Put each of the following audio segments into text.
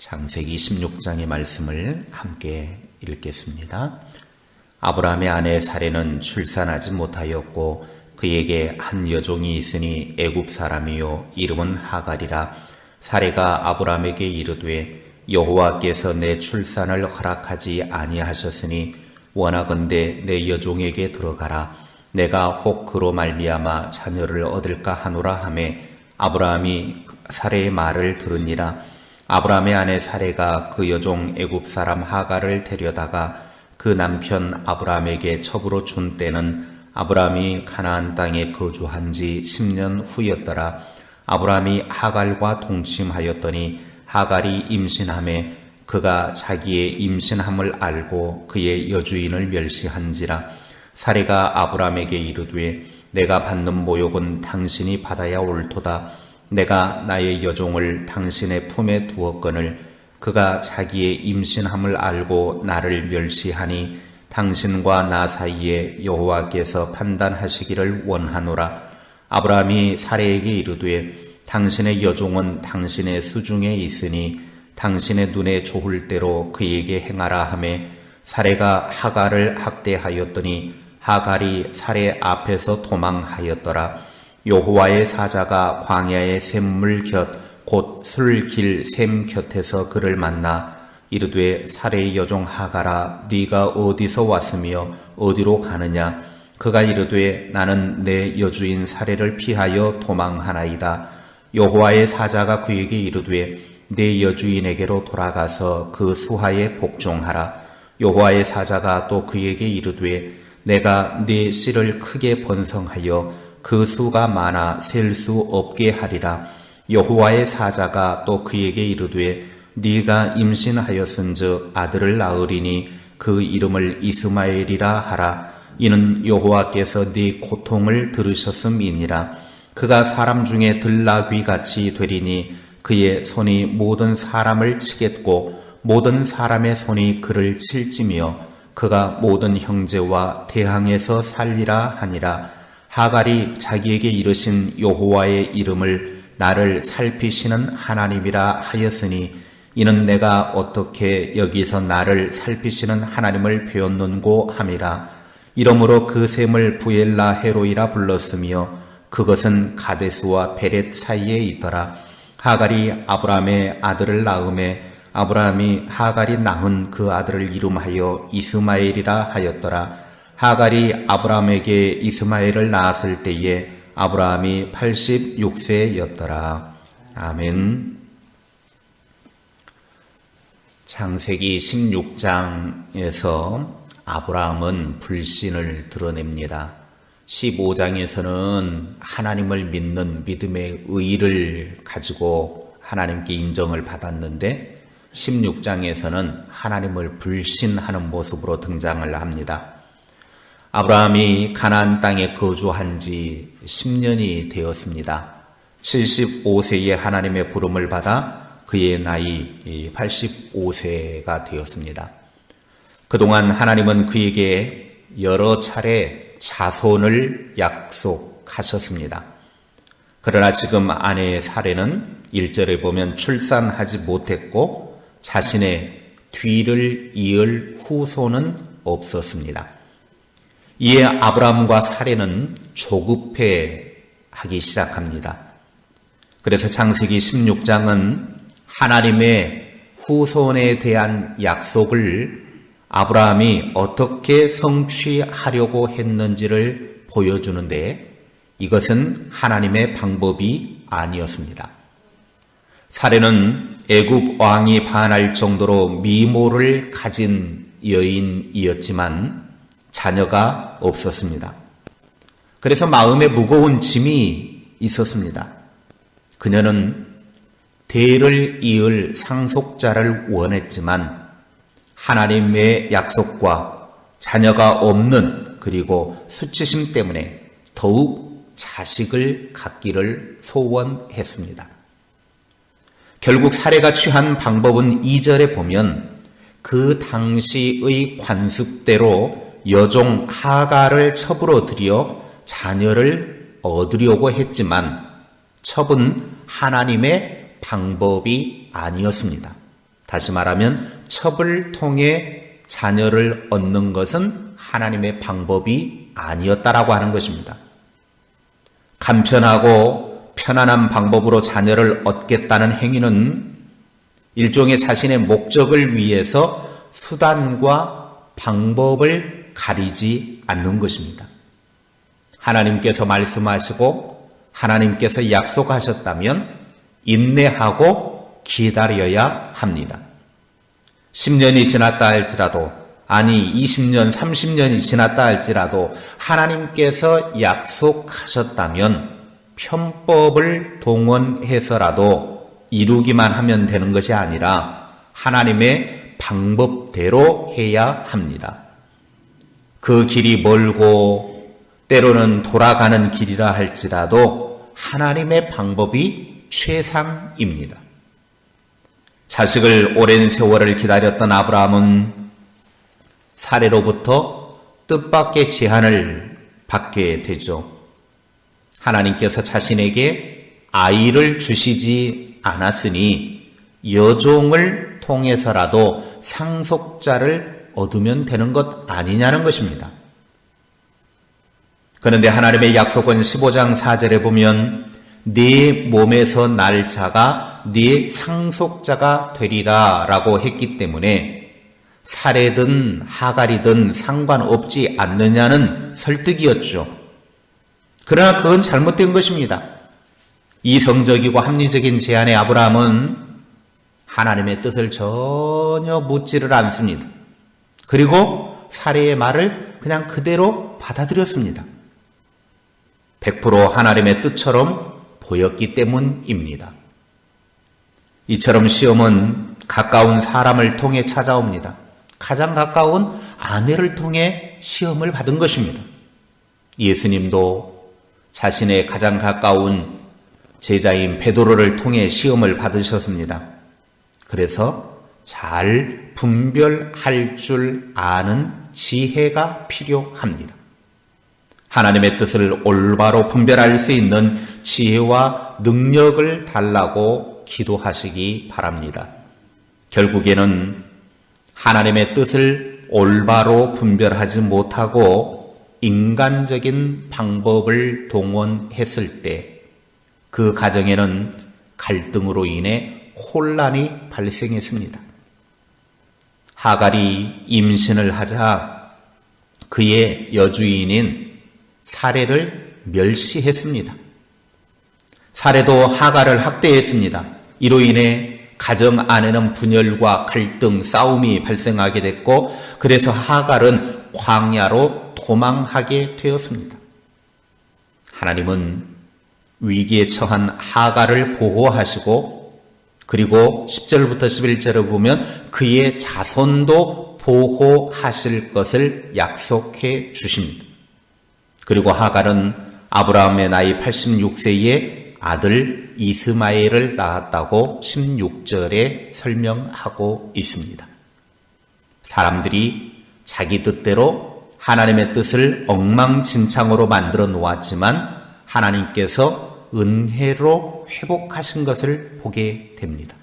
창세기 16장의 말씀을 함께 읽겠습니다. 아브라함의 아내 사레는 출산하지 못하였고 그에게 한 여종이 있으니 애굽 사람이요 이름은 하갈이라. 사레가 아브라함에게 이르되 여호와께서 내 출산을 허락하지 아니하셨으니 원하건대 내 여종에게 들어가라. 내가 혹 그로 말미암아 자녀를 얻을까 하노라 하매 아브라함이 사레의 말을 들으니라. 아브라함의 아내 사레가 그 여종 애굽 사람 하갈을 데려다가 그 남편 아브라함에게 첩으로 준 때는 아브라함이 가나안 땅에 거주한 지 10년 후였더라. 아브라함이 하갈과 동침하였더니 하갈이 임신하매 그가 자기의 임신함을 알고 그의 여주인을 멸시한지라. 사레가 아브라함에게 이르되 내가 받는 모욕은 당신이 받아야 옳도다. 내가 나의 여종을 당신의 품에 두었거늘 그가 자기의 임신함을 알고 나를 멸시하니 당신과 나 사이에 여호와께서 판단하시기를 원하노라. 아브라함이 사레에게 이르되 당신의 여종은 당신의 수중에 있으니 당신의 눈에 좋을 대로 그에게 행하라 하매 사레가 하갈을 학대하였더니 하갈이 사레 앞에서 도망하였더라. 여호와의 사자가 광야의 샘물 곁 곧 술길 샘 곁에서 그를 만나 이르되 사레의 여종 하갈아 네가 어디서 왔으며 어디로 가느냐. 그가 이르되 나는 내 여주인 사레를 피하여 도망하나이다. 여호와의 사자가 그에게 이르되 내 여주인에게로 돌아가서 그 수하에 복종하라. 여호와의 사자가 또 그에게 이르되 내가 네 씨를 크게 번성하여 그 수가 많아 셀 수 없게 하리라. 여호와의 사자가 또 그에게 이르되 네가 임신하였은즉 아들을 낳으리니 그 이름을 이스마엘이라 하라. 이는 여호와께서 네 고통을 들으셨음이니라. 그가 사람 중에 들나귀같이 되리니 그의 손이 모든 사람을 치겠고 모든 사람의 손이 그를 칠지며 그가 모든 형제와 대항에서 살리라 하니라. 하갈이 자기에게 이르신 여호와의 이름을 나를 살피시는 하나님이라 하였으니 이는 내가 어떻게 여기서 나를 살피시는 하나님을 배웠는고 함이라. 이러므로 그 샘을 부엘라 헤로이라 불렀으며 그것은 가데스와 베렛 사이에 있더라. 하갈이 아브라함의 아들을 낳음에 아브라함이 하갈이 낳은 그 아들을 이름하여 이스마엘이라 하였더라. 하갈이 아브라함에게 이스마엘을 낳았을 때에 아브라함이 86세였더라. 아멘. 창세기 16장에서 아브라함은 불신을 드러냅니다. 15장에서는 하나님을 믿는 믿음의 의의를 가지고 하나님께 인정을 받았는데 16장에서는 하나님을 불신하는 모습으로 등장을 합니다. 아브라함이 가나안 땅에 거주한 지 10년이 되었습니다. 75세에 하나님의 부름을 받아 그의 나이 85세가 되었습니다. 그동안 하나님은 그에게 여러 차례 자손을 약속하셨습니다. 그러나 지금 아내 사레는 1절에 보면 출산하지 못했고 자신의 뒤를 이을 후손은 없었습니다. 이에 아브라함과 사레는 조급해하기 시작합니다. 그래서 창세기 16장은 하나님의 후손에 대한 약속을 아브라함이 어떻게 성취하려고 했는지를 보여주는데 이것은 하나님의 방법이 아니었습니다. 사레는 애굽 왕이 반할 정도로 미모를 가진 여인이었지만 자녀가 없었습니다. 그래서 마음에 무거운 짐이 있었습니다. 그녀는 대를 이을 상속자를 원했지만 하나님의 약속과 자녀가 없는 그리고 수치심 때문에 더욱 자식을 갖기를 소원했습니다. 결국 사레가 취한 방법은 2절에 보면 그 당시의 관습대로 여종 하갈을 첩으로 들여 자녀를 얻으려고 했지만 첩은 하나님의 방법이 아니었습니다. 다시 말하면 첩을 통해 자녀를 얻는 것은 하나님의 방법이 아니었다라고 하는 것입니다. 간편하고 편안한 방법으로 자녀를 얻겠다는 행위는 일종의 자신의 목적을 위해서 수단과 방법을 가리지 않는 것입니다. 하나님께서 말씀하시고 하나님께서 약속하셨다면 인내하고 기다려야 합니다. 10년이 지났다 할지라도, 아니 20년, 30년이 지났다 할지라도 하나님께서 약속하셨다면 편법을 동원해서라도 이루기만 하면 되는 것이 아니라 하나님의 방법대로 해야 합니다. 그 길이 멀고 때로는 돌아가는 길이라 할지라도 하나님의 방법이 최상입니다. 자식을 오랜 세월을 기다렸던 아브라함은 사례로부터 뜻밖의 제한을 받게 되죠. 하나님께서 자신에게 아이를 주시지 않았으니 여종을 통해서라도 상속자를 얻으면 되는 것 아니냐는 것입니다. 그런데 하나님의 약속은 15장 4절에 보면 네 몸에서 날 자가 네 상속자가 되리라 라고 했기 때문에 사례든 하갈이든 상관없지 않느냐는 설득이었죠. 그러나 그건 잘못된 것입니다. 이성적이고 합리적인 제안의 아브라함은 하나님의 뜻을 전혀 묻지를 않습니다. 그리고 사례의 말을 그냥 그대로 받아들였습니다. 100% 하나님의 뜻처럼 보였기 때문입니다. 이처럼 시험은 가까운 사람을 통해 찾아옵니다. 가장 가까운 아내를 통해 시험을 받은 것입니다. 예수님도 자신의 가장 가까운 제자인 베드로를 통해 시험을 받으셨습니다. 그래서 잘 분별할 줄 아는 지혜가 필요합니다. 하나님의 뜻을 올바로 분별할 수 있는 지혜와 능력을 달라고 기도하시기 바랍니다. 결국에는 하나님의 뜻을 올바로 분별하지 못하고 인간적인 방법을 동원했을 때 그 가정에는 갈등으로 인해 혼란이 발생했습니다. 하갈이 임신을 하자 그의 여주인인 사례를 멸시했습니다. 사례도 하갈을 학대했습니다. 이로 인해 가정 안에는 분열과 갈등, 싸움이 발생하게 됐고 그래서 하갈은 광야로 도망하게 되었습니다. 하나님은 위기에 처한 하갈을 보호하시고 그리고 10절부터 11절을 보면 그의 자손도 보호하실 것을 약속해 주십니다. 그리고 하갈은 아브라함의 나이 86세에 아들 이스마엘을 낳았다고 16절에 설명하고 있습니다. 사람들이 자기 뜻대로 하나님의 뜻을 엉망진창으로 만들어 놓았지만 하나님께서 은혜로 회복하신 것을 보게 됩니다.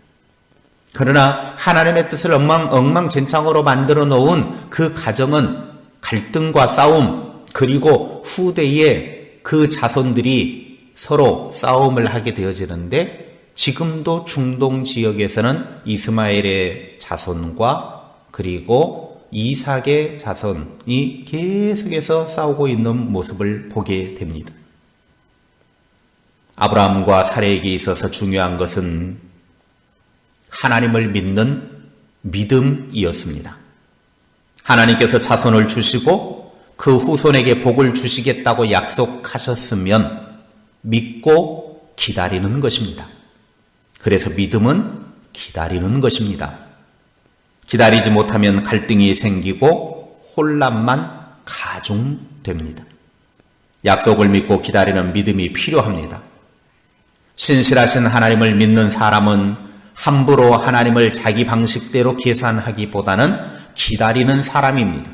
그러나 하나님의 뜻을 엉망진창으로 만들어 놓은 그 가정은 갈등과 싸움 그리고 후대에 그 자손들이 서로 싸움을 하게 되어지는데 지금도 중동 지역에서는 이스마엘의 자손과 그리고 이삭의 자손이 계속해서 싸우고 있는 모습을 보게 됩니다. 아브라함과 사례에게 있어서 중요한 것은 하나님을 믿는 믿음이었습니다. 하나님께서 자손을 주시고 그 후손에게 복을 주시겠다고 약속하셨으면 믿고 기다리는 것입니다. 그래서 믿음은 기다리는 것입니다. 기다리지 못하면 갈등이 생기고 혼란만 가중됩니다. 약속을 믿고 기다리는 믿음이 필요합니다. 신실하신 하나님을 믿는 사람은 함부로 하나님을 자기 방식대로 계산하기보다는 기다리는 사람입니다.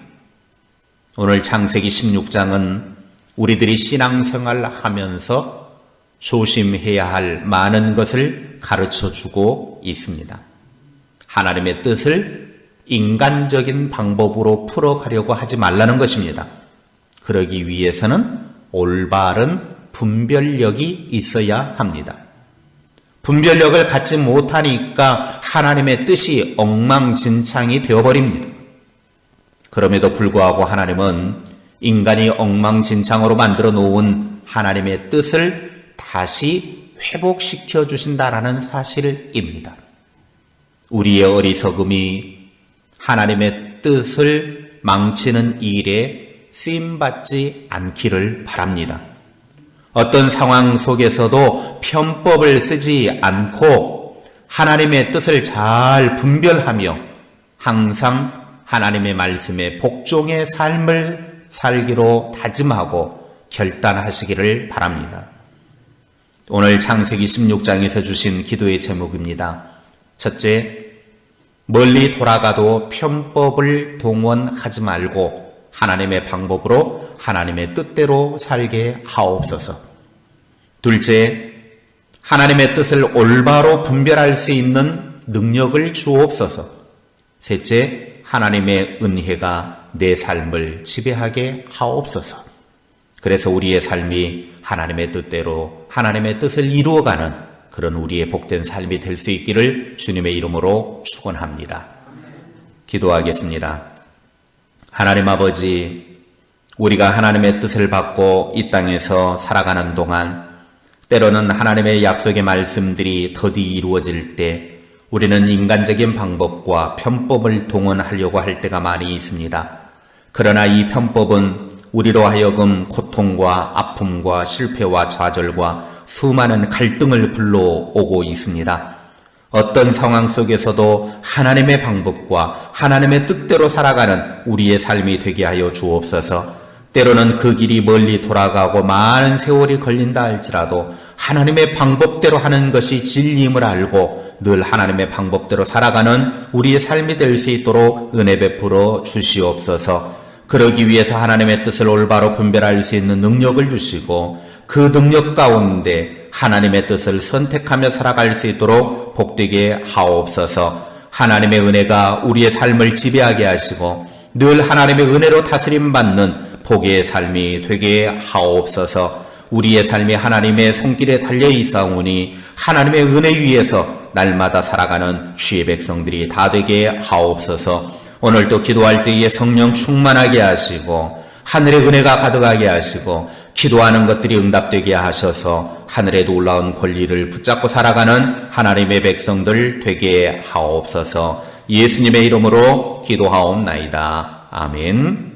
오늘 창세기 16장은 우리들이 신앙생활을 하면서 조심해야 할 많은 것을 가르쳐주고 있습니다. 하나님의 뜻을 인간적인 방법으로 풀어가려고 하지 말라는 것입니다. 그러기 위해서는 올바른 분별력이 있어야 합니다. 분별력을 갖지 못하니까 하나님의 뜻이 엉망진창이 되어버립니다. 그럼에도 불구하고 하나님은 인간이 엉망진창으로 만들어 놓은 하나님의 뜻을 다시 회복시켜 주신다라는 사실입니다. 우리의 어리석음이 하나님의 뜻을 망치는 일에 쓰임받지 않기를 바랍니다. 어떤 상황 속에서도 편법을 쓰지 않고 하나님의 뜻을 잘 분별하며 항상 하나님의 말씀에 복종의 삶을 살기로 다짐하고 결단하시기를 바랍니다. 오늘 창세기 16장에서 주신 기도의 제목입니다. 첫째, 멀리 돌아가도 편법을 동원하지 말고 하나님의 방법으로 하나님의 뜻대로 살게 하옵소서. 둘째, 하나님의 뜻을 올바로 분별할 수 있는 능력을 주옵소서. 셋째, 하나님의 은혜가 내 삶을 지배하게 하옵소서. 그래서 우리의 삶이 하나님의 뜻대로 하나님의 뜻을 이루어가는 그런 우리의 복된 삶이 될 수 있기를 주님의 이름으로 축원합니다. 기도하겠습니다. 하나님 아버지, 우리가 하나님의 뜻을 받고 이 땅에서 살아가는 동안 때로는 하나님의 약속의 말씀들이 더디 이루어질 때 우리는 인간적인 방법과 편법을 동원하려고 할 때가 많이 있습니다. 그러나 이 편법은 우리로 하여금 고통과 아픔과 실패와 좌절과 수많은 갈등을 불러오고 있습니다. 어떤 상황 속에서도 하나님의 방법과 하나님의 뜻대로 살아가는 우리의 삶이 되게 하여 주옵소서. 때로는 그 길이 멀리 돌아가고 많은 세월이 걸린다 할지라도 하나님의 방법대로 하는 것이 진리임을 알고 늘 하나님의 방법대로 살아가는 우리의 삶이 될 수 있도록 은혜 베풀어 주시옵소서. 그러기 위해서 하나님의 뜻을 올바로 분별할 수 있는 능력을 주시고 그 능력 가운데 하나님의 뜻을 선택하며 살아갈 수 있도록 복되게 하옵소서. 하나님의 은혜가 우리의 삶을 지배하게 하시고 늘 하나님의 은혜로 다스림받는 복의 삶이 되게 하옵소서. 우리의 삶이 하나님의 손길에 달려 있사오니 하나님의 은혜 위에서 날마다 살아가는 주의 백성들이 다 되게 하옵소서. 오늘도 기도할 때에 성령 충만하게 하시고 하늘의 은혜가 가득하게 하시고 기도하는 것들이 응답되게 하셔서 하늘의 놀라운 권리를 붙잡고 살아가는 하나님의 백성들 되게 하옵소서. 예수님의 이름으로 기도하옵나이다. 아멘.